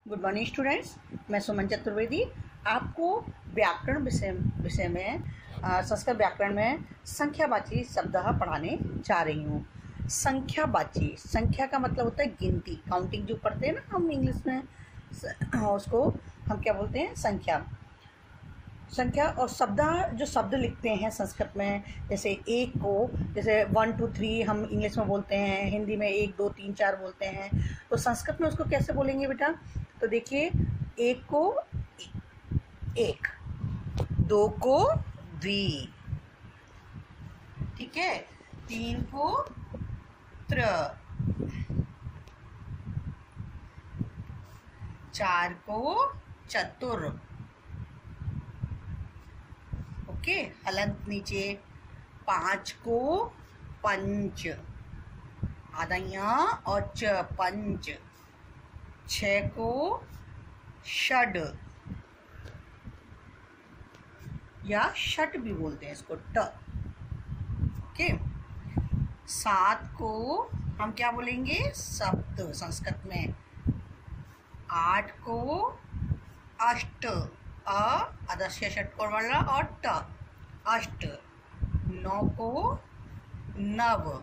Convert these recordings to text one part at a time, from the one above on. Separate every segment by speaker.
Speaker 1: Good morning students, मैं सुमन चतुर्वेदी आपको व्याकरण विषय में संस्कृत व्याकरण में संख्यावाची शब्द पढ़ाने जा रही हूँ। संख्यावाची, संख्या का मतलब होता है गिनती, काउंटिंग जो पढ़ते हैं ना हम इंग्लिश में, उसको हम क्या बोलते हैं? संख्या। और जो शब्द लिखते हैं संस्कृत में, जैसे एक को, जैसे 1 2 3 हम इंग्लिश में बोलते हैं, हिंदी में 1 2 3 4 बोलते हैं, तो संस्कृत में उसको कैसे बोलेंगे बेटा? तो देखिए, एक को एक, दो को द्वि, ठीक है, तीन को त्र, चार को चतुर, ओके, हलंत नीचे, पांच को पंच, आधा यहाँ और पंच, छह को षड या षट भी बोलते हैं इसको, ट, ओके। सात को हम क्या बोलेंगे? सप्त संस्कृत में। आठ को अष्ट, अदस्य षटकोर वाला, और ट, अष्ट। नौ को नव,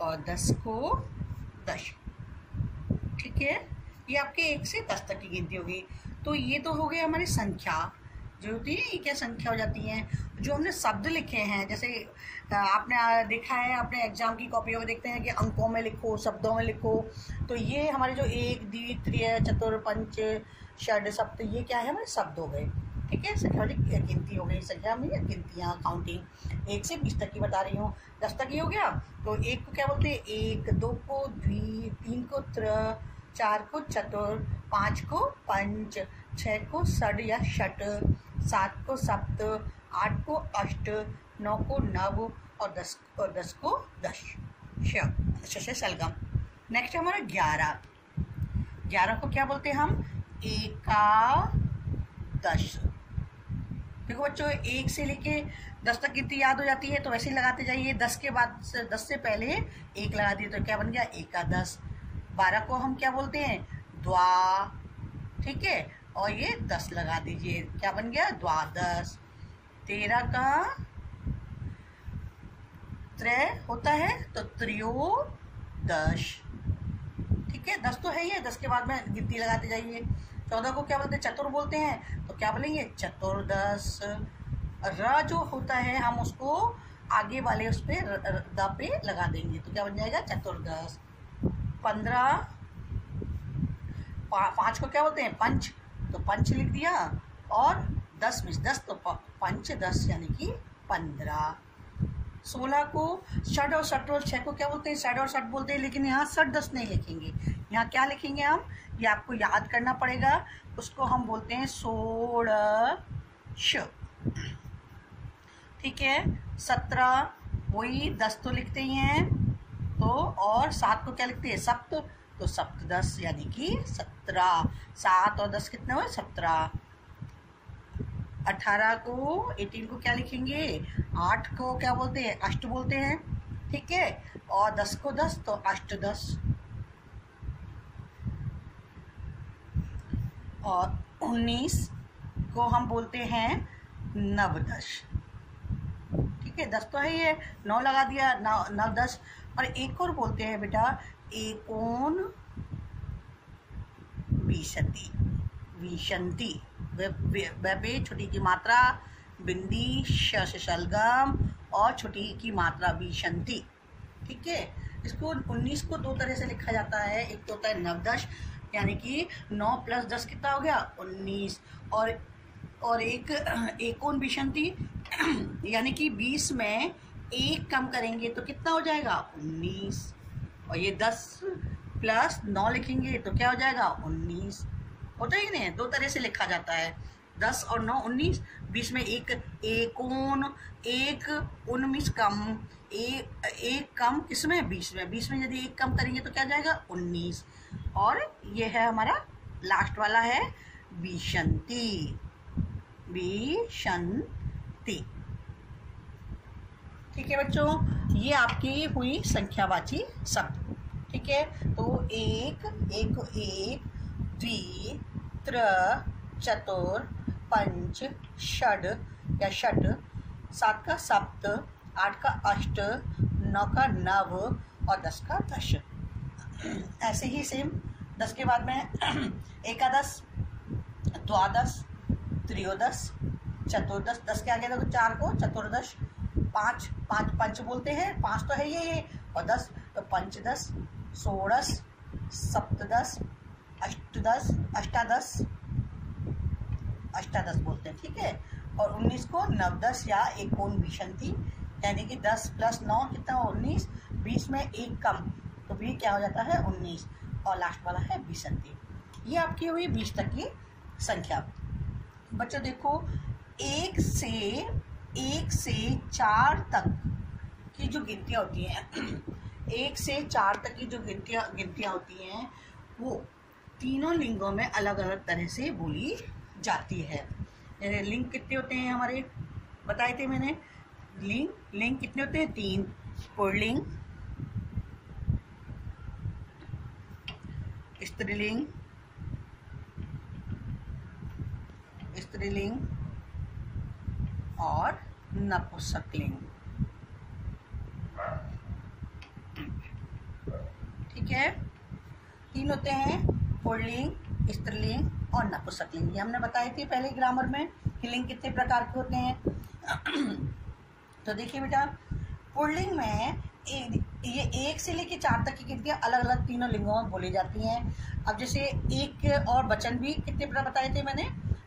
Speaker 1: और 10 को दश, ठीक है। ये आपके 1 से 10 तक की गिनती होगी। तो ये तो हो गई हमारी संख्या जो होती है, ये क्या संख्या हो जाती है। जो हमने शब्द लिखे हैं, जैसे आपने देखा है, अपने एग्जाम की कॉपियों में देखते हैं कि अंकों में लिखो, शब्दों में लिखो, तो ये हमारे जो एक, द्वि, त्रिय, चतुर, पंच, षड, सप्त, ये क्या है? हमारे शब्द हो गए, ठीक है। संख्या गिनती हो गई। संख्या में गिनतियाँ, काउंटिंग 1 से 20 तक की बता रही हूँ। 10 तक ही हो गया। तो एक को क्या बोलते हैं? एक, दो को द्वि, तीन को त्र, चार को चतुर, पाँच को पंच, छः को षड या षट, सात को सप्त, आठ को अष्ट, नौ को नव, और 10 को दश, श सलगम। नेक्स्ट हमारा 11। 11 को क्या बोलते हैं हम? एकादश। देखो बच्चों, 1 से लेके 10 तक गिनती याद हो जाती है, तो वैसे ही लगाते जाइए। 10 के बाद 10 से पहले 1 लगा दिए तो क्या बन गया? एकादश। 12 को हम क्या बोलते हैं? द्वा, ठीक है, और ये 10 लगा दीजिए, क्या बन गया? द्वादश। 13 का त्रय होता है तो त्रयोदश, ठीक है। 10 तो है ही है, 10 के बाद में गिनती लगाते जाइए। 14 को क्या बोलते हैं? चतुर बोलते हैं, तो क्या बोलेंगे? चतुर्दश। र जो होता है हम उसको आगे वाले उस पे द पे लगा देंगे, तो क्या बन जाएगा? चतुर्दश। 15, 5 को क्या बोलते हैं? पंच, तो पंच लिख दिया, और 10 में 10 तो पंच 10 यानी कि 15। 16 को षड और षट, और 6 को क्या बोलते हैं? षड और षट बोलते हैं, लेकिन यहाँ षट 10 नहीं लिखेंगे। यहाँ क्या लिखेंगे हम? ये आपको याद करना पड़ेगा। उसको हम बोलते हैं षोडश, ठीक है। 17 वही 10 तो लिखते ही हैं, तो और 7 को क्या लिखते हैं? सप्त, तो सप्तदश यानी कि 17। 7 और 10 कितने हुए? 17। 18 को क्या लिखेंगे? 8 को क्या बोलते हैं? अष्ट बोलते हैं, ठीक है, और 10 को 10 तो अष्टदश। और 19 को हम बोलते हैं नवदश, ठीक है। 10 तो है ही है, 9 लगा दिया, 9 10। और एक और बोलते हैं बेटा, एकोन विशति, विशंति, वे छोटी की मात्रा, बिंदी, शलगम, और छोटी की मात्रा विशंति, ठीक है। इसको 19 को 2 तरह से लिखा जाता है। एक तो होता है नवदश, यानी कि 9 + 10 कितना हो गया? 19। और एक एकोन विशंति, यानी कि 20 में 1 कम करेंगे तो कितना हो जाएगा? 19। और ये 10 + 9 लिखेंगे तो क्या हो जाएगा? 19। होता है कि नहीं? 2 तरह से लिखा जाता है, 10 और 9 19। 20 में एक एकोन, एक 19 कम, एक कम किसमें? 20 में। 20 में यदि 1 कम करेंगे तो क्या जाएगा? 19। और ये है हमारा लास्ट वाला है विशंति, विशंति, ठीक है बच्चों, ये आपकी हुई संख्यावाची शब्द। ठीक है, तो एक, एक, एक, द्वि, त्र, चतुर, पंच, षड या षट, 7 का सप्त, 8 का अष्ट, 9 का नव और 10 का दश। ऐसे ही सेम 10 के बाद में एकादश, द्वादश, त्रयोदश, चतुर्दश, 10 के आगे देखो 4 को चतुर्दश, 5 पंच बोलते हैं, 5 तो है ये और 10 तो पंचदश, षोडश, सप्तदश, अष्टादश बोलते हैं, ठीक है। और 19 को नवदश या एकोन विशंति, यानी कि 10 + 9 कितना 19, 20 में एक कम तो भी क्या हो जाता है 19 और लास्ट वाला है विशंति। ये आपकी हुई 20 तक की संख्या। बच्चों देखो 1 से 4 तक की जो गिनतियाँ होती हैं 1 से 4 तक की जो गिनतियाँ होती हैं वो तीनों लिंगों में अलग अलग तरह से बोली जाती है। लिंग कितने होते हैं हमारे, बताए थे मैंने। लिंग कितने होते हैं 3, पुल्लिंग, स्त्रीलिंग और नपुंसकलिंग, ठीक है। 3 होते हैं, पुल्लिंग, स्त्रीलिंग और नपुंसकलिंग। ये हमने बताए थे पहले ग्रामर में कि लिंग कितने प्रकार के होते हैं। तो देखिए बेटा, पुल्लिंग में ये 1 से लेकर 4 तक की गिनतियाँ अलग अलग तीनों लिंगों में बोली जाती हैं। अब जैसे एक और वचन भी कितने प्रकार बताए थे मैंने,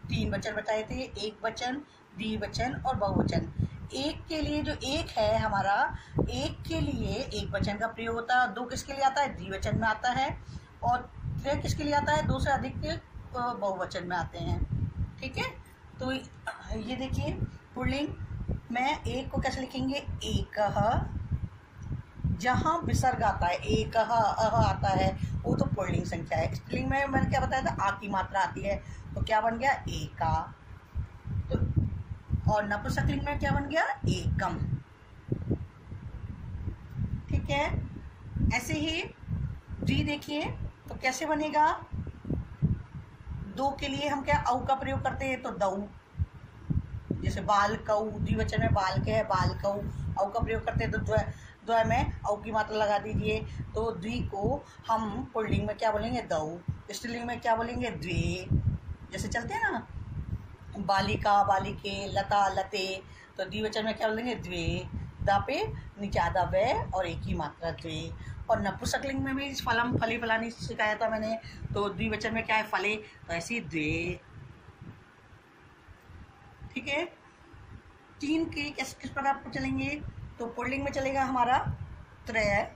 Speaker 1: 3 वचन बताए थे, एक वचन, द्विवचन और बहुवचन। एक के लिए जो एक है हमारा, एक के लिए एक वचन का प्रयोग होता है, 2 किसके लिए आता है द्विवचन में आता है, और 3 किसके लिए आता है 2 से अधिक के बहुवचन में आते हैं, ठीक है। तो ये देखिए पुल्लिंग में एक को कैसे लिखेंगे, एकः, जहाँ विसर्ग आता है एकः अह आता है वो तो पुल्लिंग संख्या है। स्त्रीलिंग में मैंने क्या बताया था, आ की मात्रा आती है तो क्या बन गया एका, तो और नपुंसकलिंग में क्या बन गया एकम, ठीक है। ऐसे ही द्वि देखिए तो कैसे बनेगा, 2 के लिए हम क्या औ का प्रयोग करते हैं तो दऊ, जैसे बाल कऊ, द्विवचन में बाल के है बाल कऊ, औ का प्रयोग करते हैं तो द्वय में औ की मात्रा लगा दीजिए। तो द्वि को हम पुल्लिंग में क्या बोलेंगे दऊ, स्त्रीलिंग में क्या बोलेंगे द्वे, जैसे चलते हैं ना बालिका बालिके, लता लते, तो द्विवचन में क्या बोलेंगे द्वे, दा पे निचादा वे और एक ही मात्रा द्वे। और नपुंसकलिंग में भी फलम फली फलानी सिखाया था मैंने, तो द्विवचन में क्या है फले, तो ऐसी द्वे, ठीक है। 3 के किस प्रकार पर चलेंगे, तो पुल्लिंग में चलेगा हमारा त्रय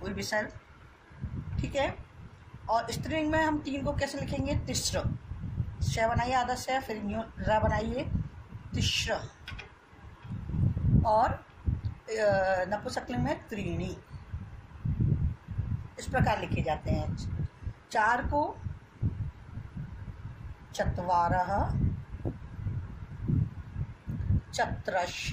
Speaker 1: विसर्ग, ठीक है। और स्त्रीलिंग में हम 3 को कैसे लिखेंगे तिस्र, श बनाइए आधा श, फिर र बनाइए तिस्र, और नपुंसकलिंग में त्रीणी, इस प्रकार लिखे जाते हैं। 4 को चत्वारः, चत्रश,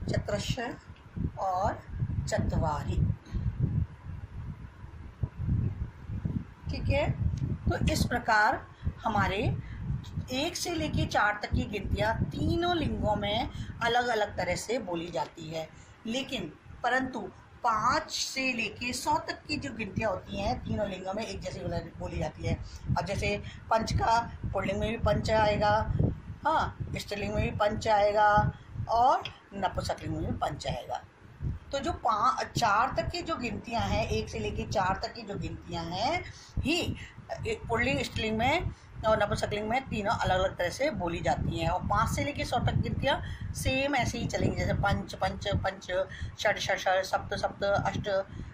Speaker 1: चत्रश और चत्वारी, ठीक है। तो इस प्रकार हमारे 1 से लेकर 4 तक की गिनतियाँ तीनों लिंगों में अलग अलग तरह से बोली जाती है, लेकिन परंतु 5 से लेके 100 तक की जो गिनतियाँ होती हैं तीनों लिंगों में एक जैसी बोली जाती है। अब जैसे पंच का पुल्लिंग में भी पंच आएगा, हाँ स्त्रीलिंग में भी पंच आएगा और नपुंसकलिंग में भी पंच आएगा। तो जो 4 तक की जो गिनतियाँ हैं, 1 से लेके 4 तक की जो गिनतियाँ हैं ही पुल्लिंग स्त्रीलिंग में और नपुंसकलिंग में तीनों अलग अलग तरह से बोली जाती हैं। और 5 से लेकर 100 तक गिनतियाँ सेम ऐसे ही चलेंगी, जैसे पंच पंच पंच, षड षड, सप्त सप्त, अष्ट,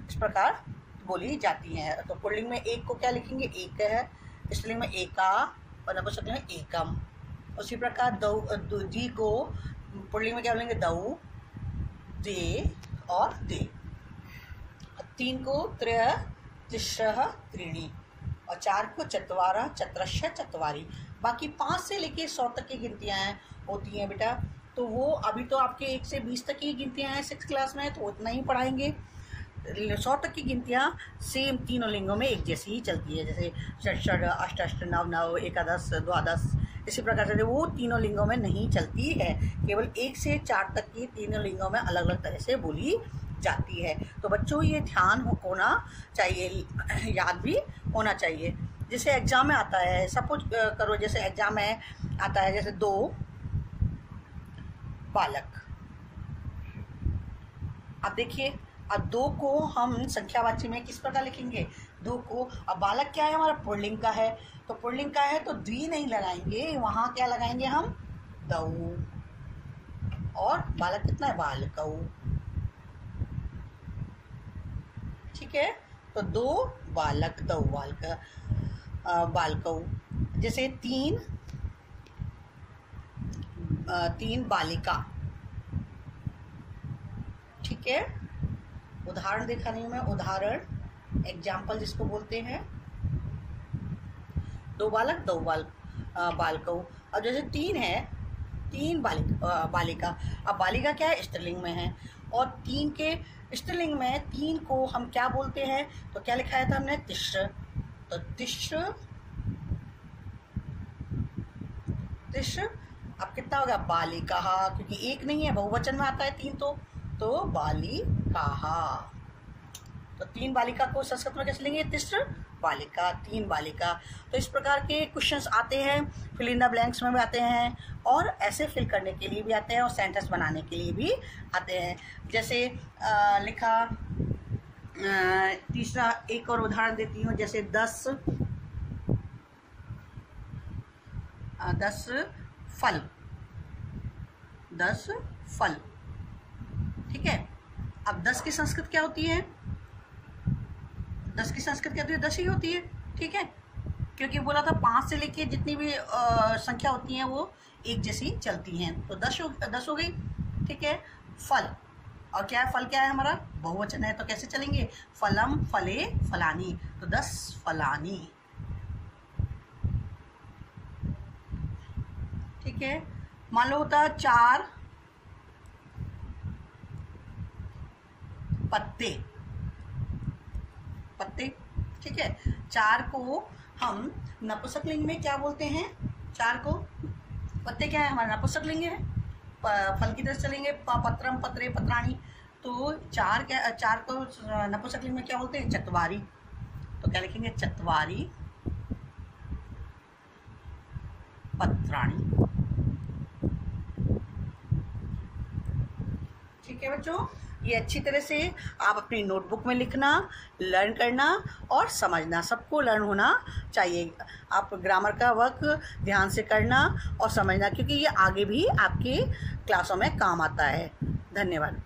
Speaker 1: इस प्रकार बोली जाती हैं। तो पुल्लिंग में 1 को क्या लिखेंगे एक है, स्त्रीलिंग में एका और नपुंसकलिंग में एकम। उसी प्रकार द्वि को पुल्लिंग में क्या बोलेंगे दऊ, दे और दे। 3 को त्रय, तिस्रः, त्रीणी, और 4 को चत्वारः, चत्रश, चत्वारी। बाकी 5 से लेके 100 तक की गिनतियाँ होती हैं बेटा, तो वो अभी तो आपके 1 से 20 तक की गिनतियाँ हैं 6th क्लास में, तो उतना ही पढ़ाएंगे। 100 तक की गिनतियाँ सेम तीनों लिंगों में एक जैसी ही चलती है, जैसे षट षट, अष्ट अष्ट, नव नव, एकादश, द्वादश, इसी प्रकार से वो तीनों लिंगों में नहीं चलती है। केवल 1 से 4 तक की तीनों लिंगों में अलग अलग तरह से बोली जाती है। तो बच्चों ये ध्यान होना चाहिए, याद भी होना चाहिए। जैसे एग्जाम में आता है, सपोज करो जैसे एग्जाम में आता है जैसे 2 बालक। अब देखिए, अब 2 को हम संख्यावाची में किस प्रकार लिखेंगे? 2 को, अब बालक क्या है हमारा? पुल्लिंग का है, तो पुल्लिंग का है तो द्वि नहीं लगाएंगे, वहां क्या लगाएंगे हम? दऊ। और बालक कितना है? बालकऊ। ठीक है, तो 2 बालक, दऊ बालक, बालकऊ। जैसे 3 बालिका। ठीक है, उदाहरण देखा नहीं मैं, उदाहरण एग्जाम्पल जिसको बोलते हैं। 2 बालक, 2 बालकऊ। अब जैसे 3 है, 3 बालिका। अब बालिका क्या है? स्त्रीलिंग में है, और 3 के स्त्रीलिंग में 3 को हम क्या बोलते हैं? तो क्या लिखाया था हमने? तिस्र। तो तिस्र। अब कितना होगा? बालिका, क्योंकि एक नहीं है, बहुवचन में आता है 3, तो बालिका। तो 3 बालिका को संस्कृत में कैसे लेंगे? तिस्र बालिका, 3 बालिका। तो इस प्रकार के क्वेश्चंस आते हैं, फिल इन द ब्लैंक्स में भी आते हैं, और ऐसे फिल करने के लिए भी आते हैं, और सेंटेंस बनाने के लिए भी आते हैं। जैसे लिखा, तीसरा एक और उदाहरण देती हूँ, जैसे 10 फल, 10 फल। ठीक है, अब 10 की संस्कृत क्या होती है? 10 की संस्कृत क्या होती है? 10 ही होती है। ठीक है, क्योंकि बोला था 5 से लेके जितनी भी संख्या होती हैं वो एक जैसी चलती हैं, तो 10 हो गई। ठीक है, फल, और क्या है? फल क्या है हमारा? बहुवचन है, तो कैसे चलेंगे? फलम, फले, फलानी, तो 10 फलानी। ठीक है, मान लो होता है 4 पत्ते। ठीक है, 4 को हम नपुंसकलिंग में क्या बोलते हैं? 4 को, पत्ते क्या है हमारा? नपुंसकलिंग है। फल की तरह चलेंगे, पत्रम, पत्रे, पत्राणी। तो 4 को नपुंसकलिंग में क्या बोलते हैं? चत्वारी। तो क्या लिखेंगे? चत्वारी पत्राणी। ठीक है बच्चों, ये अच्छी तरह से आप अपनी नोटबुक में लिखना, लर्न करना और समझना, सबको लर्न होना चाहिए। आप ग्रामर का वर्क ध्यान से करना और समझना, क्योंकि ये आगे भी आपके क्लासों में काम आता है। धन्यवाद।